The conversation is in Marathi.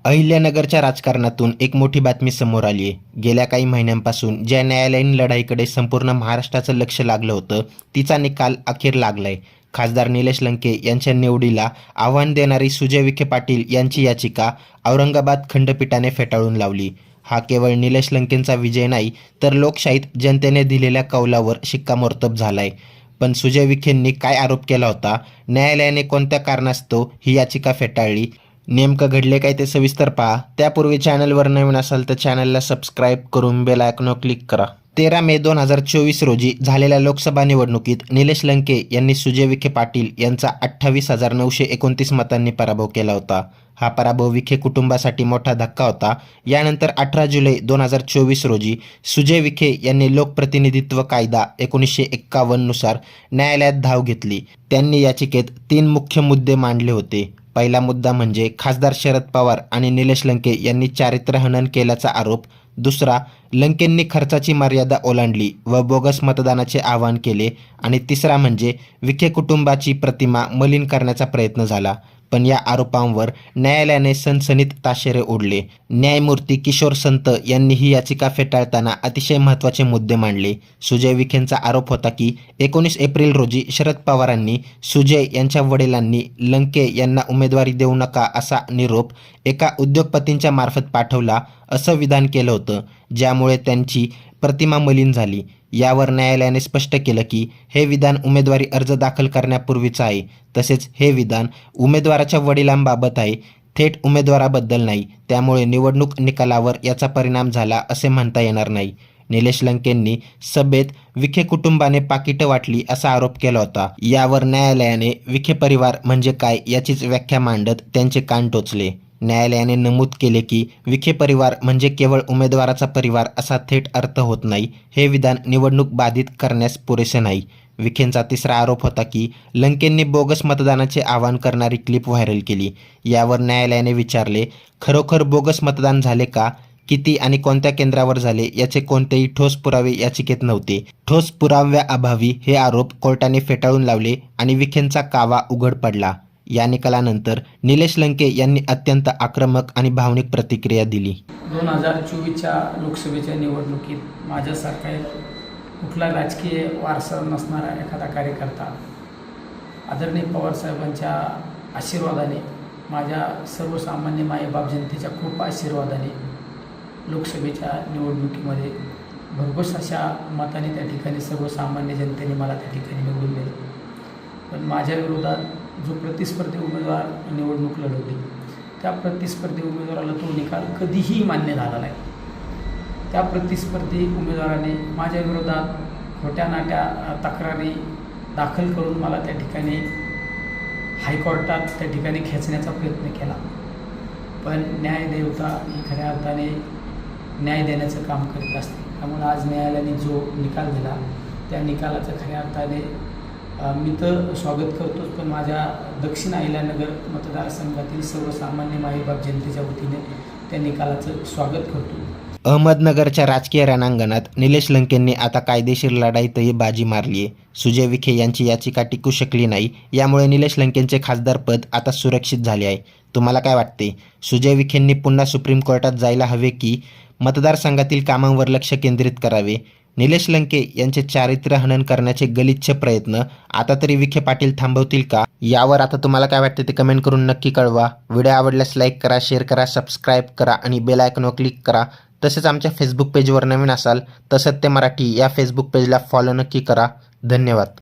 अहिल्यानगरच्या राजकारणातून एक मोठी बातमी समोर आली आहे. गेल्या काही महिन्यांपासून ज्या न्यायालयीन लढाईकडे संपूर्ण महाराष्ट्राचं लक्ष लागलं होतं, तिचा निकाल अखेर लागलाय. खासदार निलेश लंके यांच्या निवडीला आव्हान देणारी सुजय विखे पाटील यांची याचिका औरंगाबाद खंडपीठाने फेटाळून लावली. हा केवळ निलेश लंकेंचा विजय नाही, तर लोकशाहीत जनतेने दिलेल्या कौलावर शिक्कामोर्तब झालाय. पण सुजय विखेंनी काय आरोप केला होता, न्यायालयाने कोणत्या कारणास्तव ही याचिका फेटाळली, नेमकं घडले काय ते सविस्तर पहा. त्यापूर्वी चॅनलवर नवीन असाल तर चॅनलला सबस्क्राईब करून बेल आयकॉनवर क्लिक करा. 13 मे 2024 रोजी झालेल्या लोकसभा निवडणुकीत निलेश लंके यांनी सुजय विखे पाटील यांचा 28,929 मतांनी पराभव केला होता. हा पराभव विखे कुटुंबासाठी मोठा धक्का होता. यानंतर 18 जुलै 2024 रोजी सुजय विखे यांनी लोकप्रतिनिधित्व कायदा 1951 नुसार न्यायालयात धाव घेतली. त्यांनी याचिकेत 3 मुख्य मुद्दे मांडले होते. पहिला मुद्दा म्हणजे खासदार शरद पवार आणि निलेश लंके यांनी चारित्र्यहनन केल्याचा आरोप. दुसरा, लंकेंनी खर्चाची मर्यादा ओलांडली व बोगस मतदानाचे आवाहन केले. आणि तिसरा म्हणजे विखे कुटुंबाची प्रतिमा मलिन करण्याचा प्रयत्न झाला. पण या आरोपांवर न्यायालयाने सनसनीत ताशेरे ओढले. न्यायमूर्ती किशोर संत यांनी ही याचिका फेटाळताना अतिशय महत्त्वाचे मुद्दे मांडले. सुजय विखेंचा आरोप होता की 19 एप्रिल रोजी शरद पवारांनी सुजय यांच्या वडिलांनी लंके यांना उमेदवारी देऊ नका असा निरोप एका उद्योगपतींच्या मार्फत पाठवला असं विधान केलं होतं, ज्यामुळे त्यांची प्रतिमा मलिन झाली. यावर न्यायालयाने स्पष्ट केलं की हे विधान उमेदवारी अर्ज दाखल करण्यापूर्वीचं आहे. तसेच हे विधान उमेदवाराच्या वडिलांबाबत आहे, थेट उमेदवाराबद्दल नाही. त्यामुळे निवडणूक निकालावर याचा परिणाम झाला असे म्हणता येणार नाही. निलेश लंकेंनी सभेत विखे कुटुंबाने पाकिटं वाटली असा आरोप केला होता. यावर न्यायालयाने विखे परिवार म्हणजे काय याचीच व्याख्या मांडत त्यांचे कान टोचले. न्यायालयाने नमूद केले की विखे परिवार म्हणजे केवळ उमेदवाराचा परिवार असा थेट अर्थ होत नाही. हे विधान निवडणूक बाधित करण्यास पुरेसे नाही. विखेंचा तिसरा आरोप होता की लंकेंनी बोगस मतदानाचे आवाहन करणारी क्लिप व्हायरल केली. यावर न्यायालयाने विचारले, खरोखर बोगस मतदान झाले का, किती आणि कोणत्या केंद्रावर झाले याचे कोणतेही ठोस पुरावे याचिकेत नव्हते. ठोस पुराव्याअभावी हे आरोप कोर्टाने फेटाळून लावले आणि विखेंचा कावा उघड पडला. या निकालानंतर निलेश लंके यांनी अत्यंत आक्रमक आणि भावनिक प्रतिक्रिया दिली. 2024च्या लोकसभेच्या निवडणुकीत माझ्यासारखा कुठला राजकीय वारसा नसणारा एखादा कार्यकर्ता आदरणीय पवारसाहेबांच्या आशीर्वादाने, माझ्या सर्वसामान्य मायबाप जनतेच्या खूप आशीर्वादाने लोकसभेच्या निवडणुकीमध्ये भरघोस अशा मताने त्या ठिकाणी सर्वसामान्य जनतेने मला त्या ठिकाणी निवडून दिलं. पण माझ्या विरोधात जो प्रतिस्पर्धी उमेदवार निवडणूक लढवली, त्या प्रतिस्पर्धी उमेदवाराला तो निकाल कधीही मान्य झाला नाही. त्या प्रतिस्पर्धी उमेदवाराने माझ्या विरोधात खोट्या नाट्या तक्रारी दाखल करून मला त्या ठिकाणी हायकोर्टात त्या ठिकाणी खेचण्याचा प्रयत्न केला. पण न्यायदेवता ही खऱ्या अर्थाने न्याय देण्याचं काम करीत असते. त्यामुळे आज न्यायालयाने जो निकाल दिला त्या निकालाचं खऱ्या अर्थाने मी तर स्वागत करतोच, पण माझ्या दक्षिण अहिल्यानगर मतदारसंघातील सर्वसामान्य मायबाप जनतेच्या वतीने त्या निकालाचं स्वागत करतो. अहमदनगरच्या राजकीय रणांगणात निलेश लंकेंनी आता कायदेशीर लढाईतही बाजी मारली आहे. सुजय विखे यांची याचिका टिकू शकली नाही. यामुळे निलेश लंकेंचे खासदारपद आता सुरक्षित झाले आहे. तुम्हाला काय वाटते? सुजय विखेंनी पुन्हा सुप्रीम कोर्टात जायला हवे की मतदारसंघातील कामांवर लक्ष केंद्रित करावे? निलेश लंके यांचे चारित्र्य हनन करण्याचे गलिच्छ प्रयत्न आता तरी विखे पाटील थांबवतील का? यावर आता तुम्हाला काय वाटते ते कमेंट करून नक्की कळवा. व्हिडिओ आवडल्यास लाईक करा, शेअर करा, सबस्क्राईब करा आणि बेल आयकॉनवर क्लिक करा. तसेच आमच्या फेसबुक पेजवर नवीन असाल तर सत्य मराठी या फेसबुक पेजला फॉलो नक्की करा. धन्यवाद.